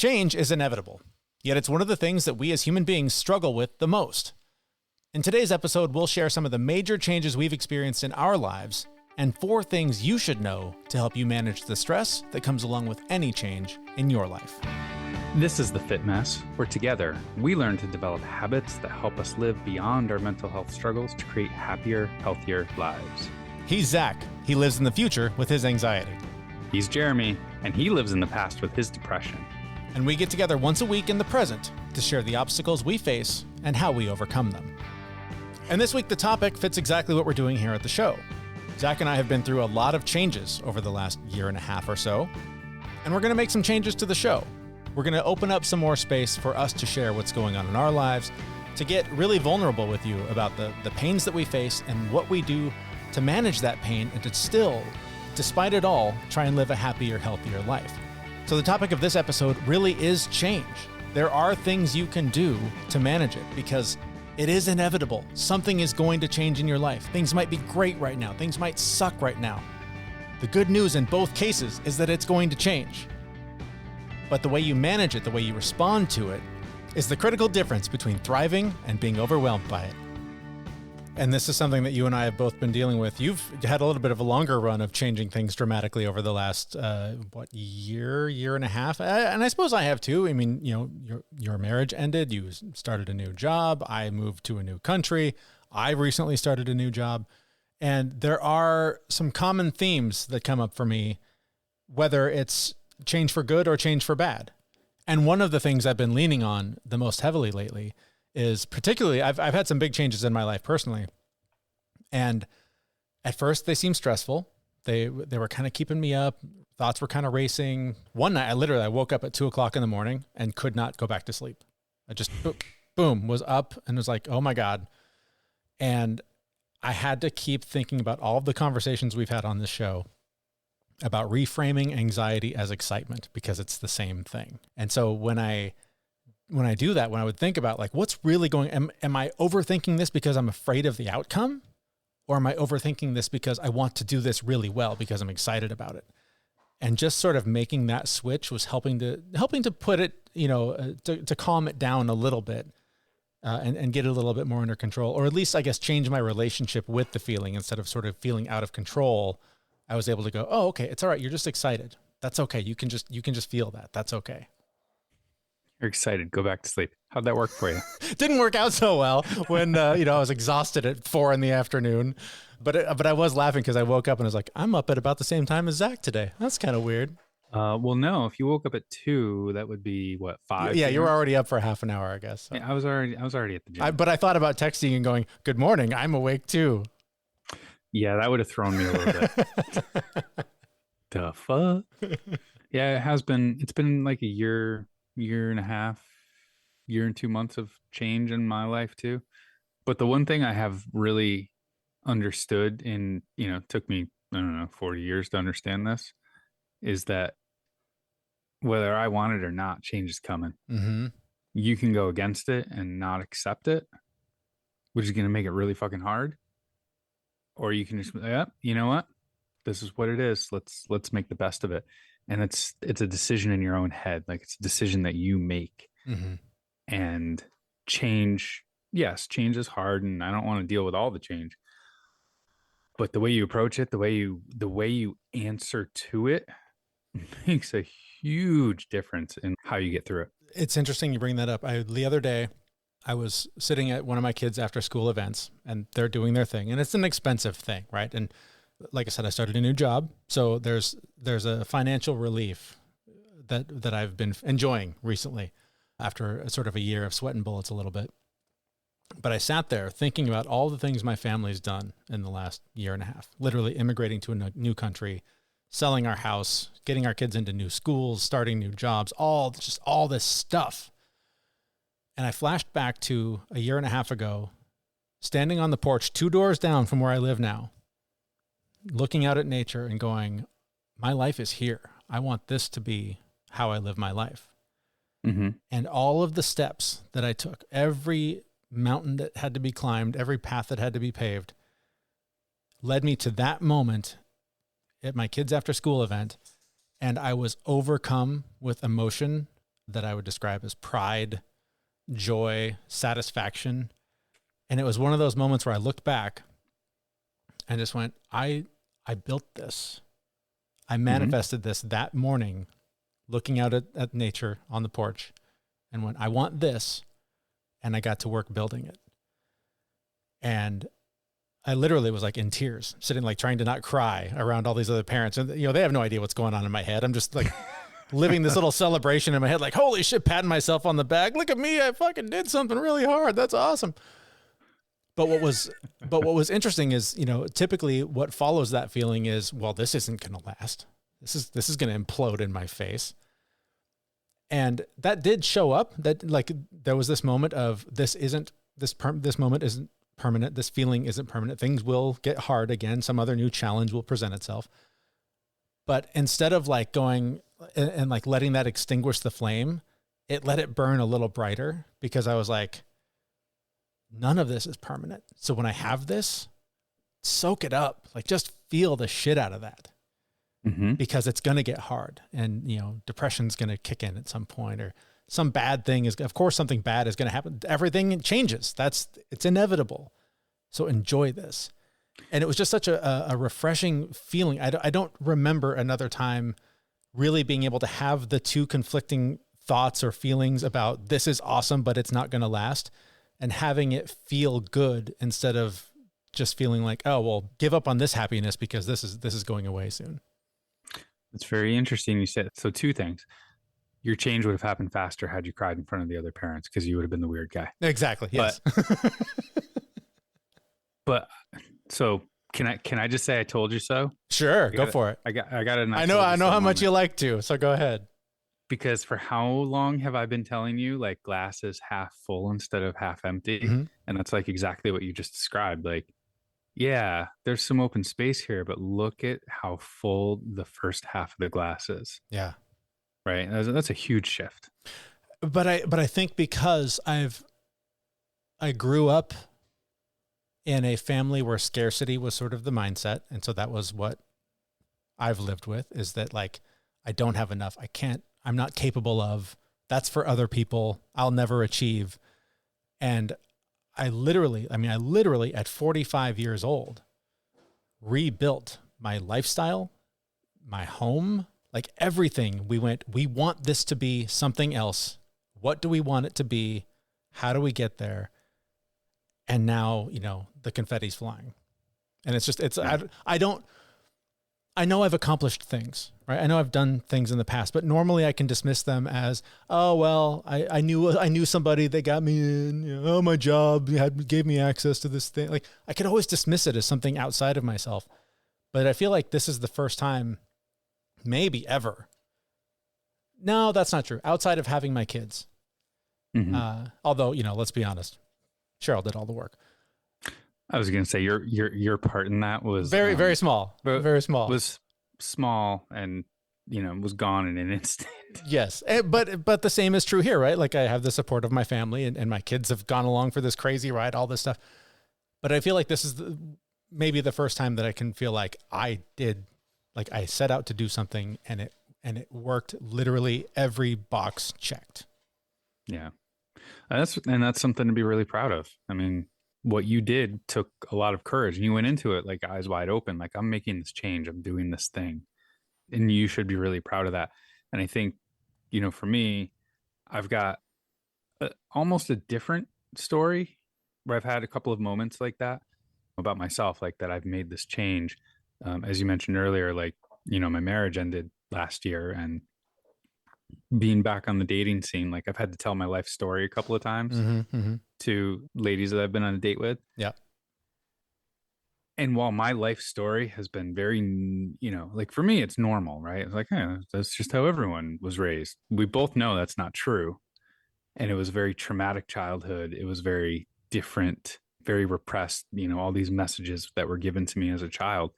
Change is inevitable, yet it's one of the things that we as human beings struggle with the most. In today's episode, we'll share some of the major changes we've experienced in our lives and 4 things you should know to help you manage the stress that comes along with any change in your life. This is The Fit Mess, where together we learn to develop habits that help us live beyond our mental health struggles to create happier, healthier lives. He's Zach. He lives in the future with his anxiety. He's Jeremy, and he lives in the past with his depression. And we get together once a week in the present to share the obstacles we face and how we overcome them. And this week, the topic fits exactly what we're doing here at the show. Zach and I have been through a lot of changes over the last year and a half or so, and we're going to make some changes to the show. We're going to open up some more space for us to share what's going on in our lives, to get really vulnerable with you about the pains that we face and what we do to manage that pain and to still, despite it all, try and live a happier, healthier life. So the topic of this episode really is change. There are things you can do to manage it because it is inevitable. Something is going to change in your life. Things might be great right now. Things might suck right now. The good news in both cases is that it's going to change. But the way you manage it, the way you respond to it, is the critical difference between thriving and being overwhelmed by it. And this is something that you and I have both been dealing with. You've had a little bit of a longer run of changing things dramatically over the last, year and a half. And I suppose I have too. I mean, you know, your marriage ended. You started a new job. I moved to a new country. I recently started a new job. And there are some common themes that come up for me, whether it's change for good or change for bad. And one of the things I've been leaning on the most heavily lately is particularly, I've had some big changes in my life personally. And at first they seemed stressful. They were kind of keeping me up. Thoughts were kind of racing. One night I woke up at 2:00 in the morning and could not go back to sleep. I just, boom, was up and was like, oh my God. And I had to keep thinking about all of the conversations we've had on this show about reframing anxiety as excitement, because it's the same thing. And so when I do that, when I would think about like, what's really going, am I overthinking this because I'm afraid of the outcome? Or am I overthinking this because I want to do this really well because I'm excited about it? And just sort of making that switch was helping to put it, to calm it down a little bit and get it a little bit more under control, or at least I guess change my relationship with the feeling. Instead of sort of feeling out of control, I was able to go, oh, okay, it's all right. You're just excited. That's okay. You can just feel that. That's okay. You're excited. Go back to sleep. How'd that work for you? Didn't work out so well when, I was exhausted at 4 p.m. But I was laughing because I woke up and I was like, I'm up at about the same time as Zach today. That's kind of weird. Well, no, if you woke up at 2, that would be what, 5? Yeah, you were already up for half an hour, I guess. So. Yeah, I was already at the gym. But I thought about texting and going, good morning. I'm awake too. Yeah, that would have thrown me a little bit. The fuck? Yeah, it has been. It's been like a year and a half, year and 2 months of change in my life too. But the one thing I have really understood took me, 40 years to understand this, is that whether I want it or not, change is coming. Mm-hmm. You can go against it and not accept it, which is going to make it really fucking hard. Or you can just, you know what? This is what it is. Let's make the best of it. And it's a decision in your own head. Like, it's a decision that you make. Mm-hmm. And change is hard, and I don't want to deal with all the change. But the way you approach it, the way you answer to it makes a huge difference in how you get through it. It's interesting you bring that up. The other day, I was sitting at one of my kids' after school events, and they're doing their thing, and it's an expensive thing, right? And like I said, I started a new job, so there's a financial relief that I've been enjoying recently after a sort of a year of sweating bullets a little bit. But I sat there thinking about all the things my family's done in the last year and a half, literally immigrating to a new country, selling our house, getting our kids into new schools, starting new jobs, all this stuff. And I flashed back to a year and a half ago, standing on the porch 2 doors down from where I live now, looking out at nature and going, my life is here. I want this to be how I live my life. Mm-hmm. And all of the steps that I took, every mountain that had to be climbed, every path that had to be paved, led me to that moment at my kids' after school event. And I was overcome with emotion that I would describe as pride, joy, satisfaction. And it was one of those moments where I looked back and just went, I built this. I manifested this that morning, looking out at nature on the porch, and went, I want this. And I got to work building it. And I literally was like in tears, sitting like trying to not cry around all these other parents. And, they have no idea what's going on in my head. I'm just like living this little celebration in my head, like, holy shit, patting myself on the back. Look at me. I fucking did something really hard. That's awesome. But what was interesting is, typically what follows that feeling is, well, this isn't going to last. This is going to implode in my face. And that did show up. That like there was this moment of this moment isn't permanent. This feeling isn't permanent. Things will get hard again. Some other new challenge will present itself. But instead of like going and like letting that extinguish the flame, it let it burn a little brighter, because I was like, none of this is permanent. So when I have this, soak it up, like just feel the shit out of that, because it's going to get hard, and, depression's going to kick in at some point, or some bad thing is, of course, something bad is going to happen. Everything changes. It's inevitable. So enjoy this. And it was just such a refreshing feeling. I don't remember another time really being able to have the two conflicting thoughts or feelings about this is awesome, but it's not going to last, and having it feel good instead of just feeling like, oh, well, give up on this happiness because this is going away soon. It's very interesting. You said, so two things. Your change would have happened faster had you cried in front of the other parents, because you would have been the weird guy. Exactly. Yes. But so can I just say I told you so? Sure. Go for it. I got it. I know how much you like to, so go ahead. Because for how long have I been telling you, like, glass is half full instead of half empty? And that's like exactly what you just described. Like, yeah, there's some open space here, but look at how full the first half of the glass is. Yeah. Right. That's a huge shift. But I think because I grew up in a family where scarcity was sort of the mindset. And so that was what I've lived with, is that like, I don't have enough. I'm not capable of, that's for other people. I'll never achieve. And I literally at 45 years old, rebuilt my lifestyle, my home, like everything. We want this to be something else. What do we want it to be? How do we get there? And now, the confetti's flying. And I know I've accomplished things, right? I know I've done things in the past, but normally I can dismiss them as, oh, well, I knew somebody that got me in, oh, my job gave me access to this thing. Like, I could always dismiss it as something outside of myself. But I feel like this is the first time, maybe ever. No, that's not true. Outside of having my kids. Although, let's be honest, Cheryl did all the work. I was going to say your part in that was very, very small. Very small. Was small and, was gone in an instant. Yes. But the same is true here, right? Like, I have the support of my family, and my kids have gone along for this crazy ride, all this stuff. But I feel like this is maybe the first time that I can feel like I set out to do something, and it worked. Literally every box checked. Yeah. That's something to be really proud of. I mean, what you did took a lot of courage, and you went into it like eyes wide open, like, I'm making this change, I'm doing this thing, and you should be really proud of that. And I think, for me, I've got almost a different story where I've had a couple of moments like that about myself, like that I've made this change. As you mentioned earlier, like, my marriage ended last year, and being back on the dating scene, like, I've had to tell my life story a couple of times to ladies that I've been on a date with. Yeah. And while my life story has been very, like, for me, it's normal, right? It's like, that's just how everyone was raised. We both know that's not true. And it was a very traumatic childhood. It was very different, very repressed, all these messages that were given to me as a child.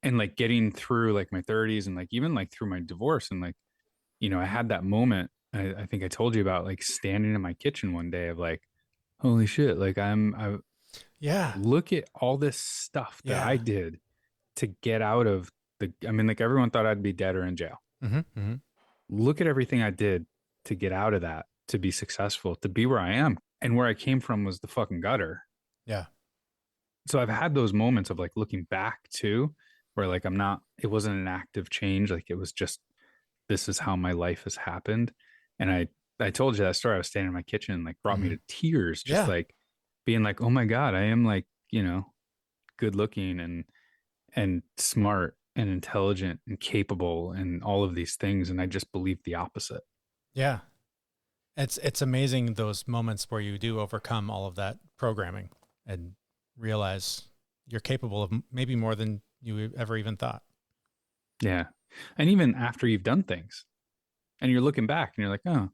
And like getting through like my 30s and like even like through my divorce, and like, I had that moment, I think I told you about, like, standing in my kitchen one day of like, holy shit, like look at all this stuff that I did to get out of like, everyone thought I'd be dead or in jail. Look at everything I did to get out of that, to be successful, to be where I am. And where I came from was the fucking gutter. Yeah. So I've had those moments of like looking back too, where like it wasn't an active change. Like it was just, this is how my life has happened. And I told you that story. I was standing in my kitchen and like brought me to tears, just like being like, oh my God, I am like, good looking and smart and intelligent and capable and all of these things. And I just believed the opposite. Yeah. It's amazing those moments where you do overcome all of that programming and realize you're capable of maybe more than you ever even thought. Yeah. And even after you've done things and you're looking back and you're like, oh,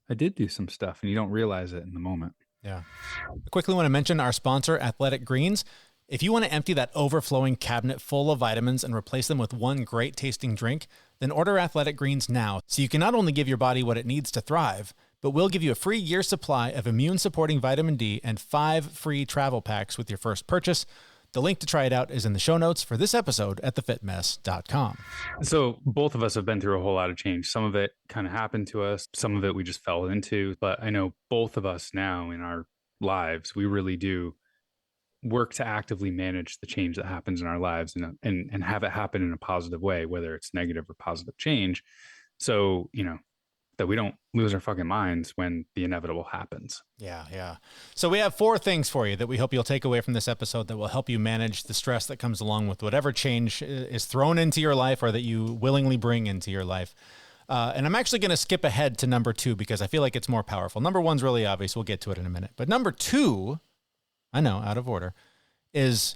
I did do some stuff, and you don't realize it in the moment. Yeah. I quickly want to mention our sponsor, Athletic Greens. If you want to empty that overflowing cabinet full of vitamins and replace them with one great tasting drink, then order Athletic Greens now so you can not only give your body what it needs to thrive, but we'll give you a free year supply of immune-supporting vitamin D and 5 free travel packs with your first purchase. The link to try it out is in the show notes for this episode at thefitmess.com. So both of us have been through a whole lot of change. Some of it kind of happened to us. Some of it we just fell into. But I know both of us now in our lives, we really do work to actively manage the change that happens in our lives and have it happen in a positive way, whether it's negative or positive change. So, that we don't lose our fucking minds when the inevitable happens. Yeah, yeah. So we have 4 things for you that we hope you'll take away from this episode that will help you manage the stress that comes along with whatever change is thrown into your life or that you willingly bring into your life. And I'm actually going to skip ahead to number 2 because I feel like it's more powerful. Number 1's really obvious. We'll get to it in a minute. But number 2, I know, out of order, is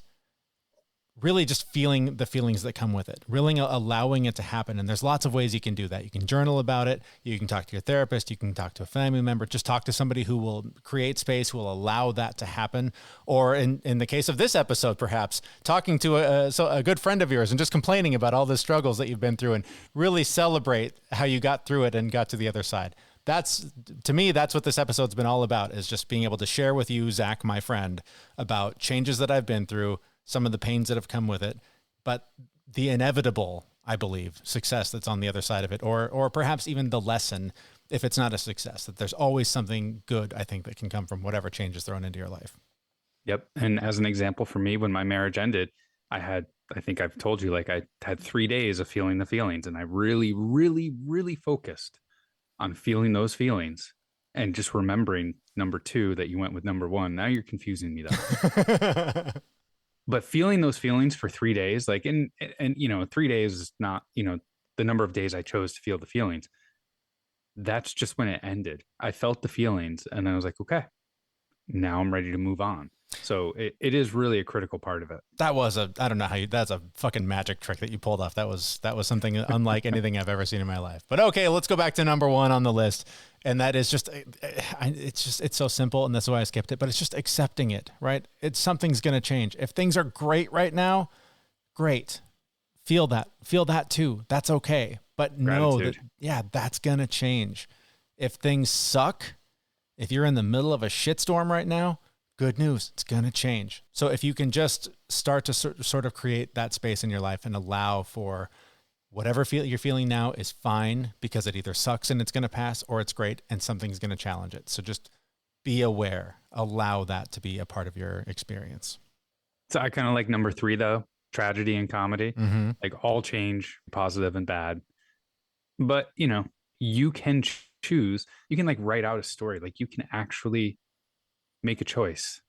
really just feeling the feelings that come with it, really allowing it to happen. And there's lots of ways you can do that. You can journal about it. You can talk to your therapist. You can talk to a family member. Just talk to somebody who will create space, who will allow that to happen. Or in the case of this episode, perhaps talking to a good friend of yours and just complaining about all the struggles that you've been through and really celebrate how you got through it and got to the other side. To me, that's what this episode's been all about, is just being able to share with you, Zach, my friend, about changes that I've been through, some of the pains that have come with it, but the inevitable, I believe, success that's on the other side of it, or perhaps even the lesson, if it's not a success, that there's always something good, I think, that can come from whatever change is thrown into your life. Yep. And as an example for me, when my marriage ended, I think I've told you, like I had 3 days of feeling the feelings, and I really, really, really focused on feeling those feelings and just remembering number 2 that you went with number 1. Now you're confusing me though. But feeling those feelings for 3 days, like, and 3 days is not, the number of days I chose to feel the feelings. That's just when it ended. I felt the feelings and I was like, okay, now I'm ready to move on. So it is really a critical part of it. That was I don't know that's a fucking magic trick that you pulled off. That was something unlike anything I've ever seen in my life. But okay, let's go back to number 1 on the list. And that is just, it's so simple. And that's why I skipped it, but it's just accepting it, right? Something's going to change. If things are great right now, great. Feel that too. That's okay. But know that, that's going to change. If things suck, if you're in the middle of a shitstorm right now, good news, it's going to change. So if you can just start to sort of create that space in your life and allow for whatever you're feeling now is fine, because it either sucks and it's going to pass, or it's great and something's going to challenge it. So just be aware, allow that to be a part of your experience. So I kind of like number 3 though, tragedy and comedy, like all change, positive and bad. But you can choose, you can like write out a story. Like you can actually make a choice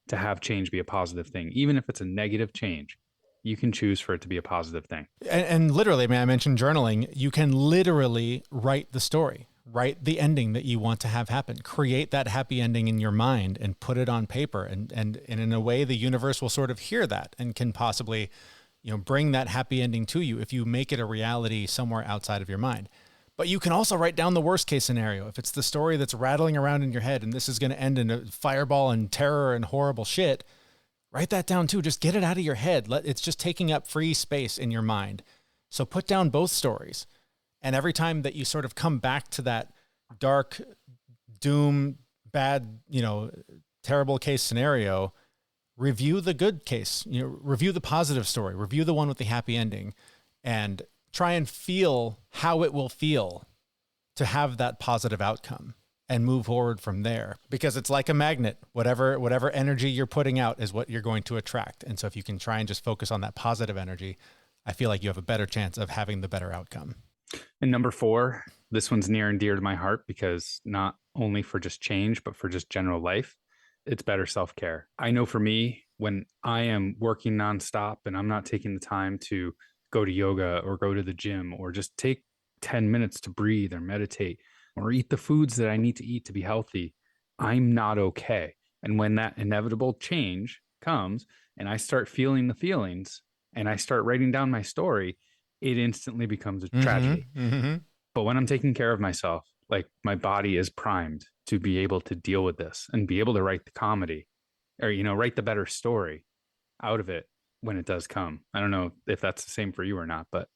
to have change be a positive thing. Even if it's a negative change, you can choose for it to be a positive thing. And literally, I mentioned journaling. You can literally write the story, write the ending that you want to have happen, create that happy ending in your mind and put it on paper. And in a way, the universe will sort of hear that and can possibly, bring that happy ending to you if you make it a reality somewhere outside of your mind. But you can also write down the worst case scenario. If it's the story that's rattling around in your head and this is going to end in a fireball and terror and horrible shit, write that down too. Just get it out of your head. It's just taking up free space in your mind. So put down both stories. And every time that you sort of come back to that dark, doom, bad, terrible case scenario, review the good case, review the positive story, review the one with the happy ending, and try and feel how it will feel to have that positive outcome and move forward from there, because it's like a magnet. Whatever energy you're putting out is what you're going to attract. And so if you can try and just focus on that positive energy, I feel like you have a better chance of having the better outcome. And number 4, this one's near and dear to my heart, because not only for just change, but for just general life, it's better self-care. I know for me, when I am working nonstop and I'm not taking the time to go to yoga or go to the gym or just take 10 minutes to breathe or meditate or eat the foods that I need to eat to be healthy, I'm not okay. And when that inevitable change comes and I start feeling the feelings and I start writing down my story, it instantly becomes a tragedy. But when I'm taking care of myself, like my body is primed to be able to deal with this and be able to write the comedy or, write the better story out of it when it does come. I don't know if that's the same for you or not, but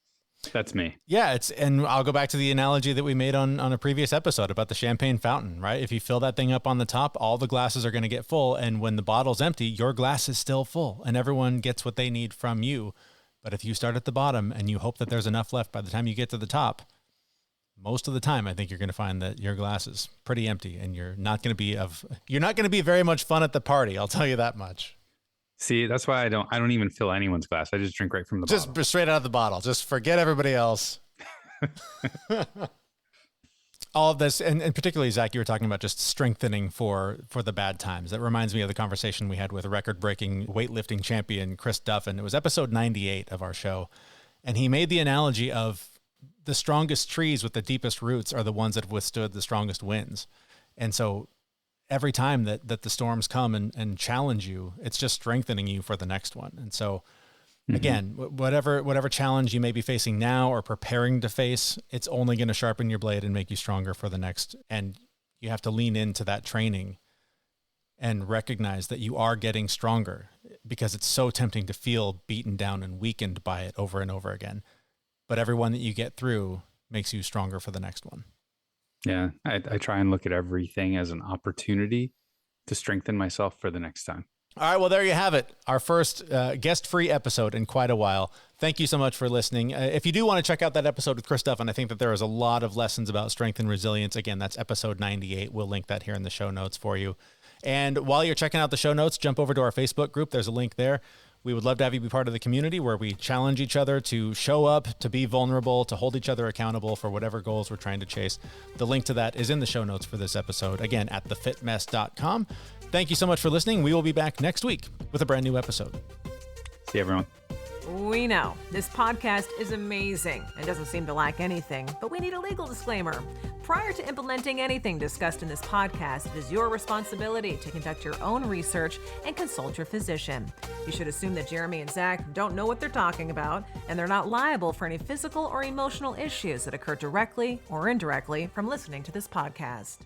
that's me. Yeah, and I'll go back to the analogy that we made on a previous episode about the champagne fountain, right? If you fill that thing up on the top, all the glasses are going to get full. And when the bottle's empty, your glass is still full and everyone gets what they need from you. But if you start at the bottom and you hope that there's enough left by the time you get to the top, most of the time, I think you're going to find that your glass is pretty empty and you're not going to be very much fun at the party. I'll tell you that much. See, that's why I don't even fill anyone's glass. I just drink right from the bottle. Just straight out of the bottle. Just forget everybody else. All of this, and particularly, Zach, you were talking about just strengthening for the bad times. That reminds me of the conversation we had with record-breaking weightlifting champion Chris Duffin. It was episode 98 of our show. And he made the analogy of the strongest trees with the deepest roots are the ones that have withstood the strongest winds. And so every time that the storms come and challenge you, it's just strengthening you for the next one. And so again, whatever challenge you may be facing now or preparing to face, it's only going to sharpen your blade and make you stronger for the next. And you have to lean into that training and recognize that you are getting stronger, because it's so tempting to feel beaten down and weakened by it over and over again. But every one that you get through makes you stronger for the next one. Yeah, I try and look at everything as an opportunity to strengthen myself for the next time. All right, well, there you have it. Our first guest-free episode in quite a while. Thank you so much for listening. If you do want to check out that episode with Chris Duffin, I think that there is a lot of lessons about strength and resilience. Again, that's episode 98. We'll link that here in the show notes for you. And while you're checking out the show notes, jump over to our Facebook group. There's a link there. We would love to have you be part of the community where we challenge each other to show up, to be vulnerable, to hold each other accountable for whatever goals we're trying to chase. The link to that is in the show notes for this episode, again, at thefitmess.com. Thank you so much for listening. We will be back next week with a brand new episode. See everyone. We know this podcast is amazing and doesn't seem to lack anything, but we need a legal disclaimer. Prior to implementing anything discussed in this podcast, it is your responsibility to conduct your own research and consult your physician. You should assume that Jeremy and Zach don't know what they're talking about, and they're not liable for any physical or emotional issues that occur directly or indirectly from listening to this podcast.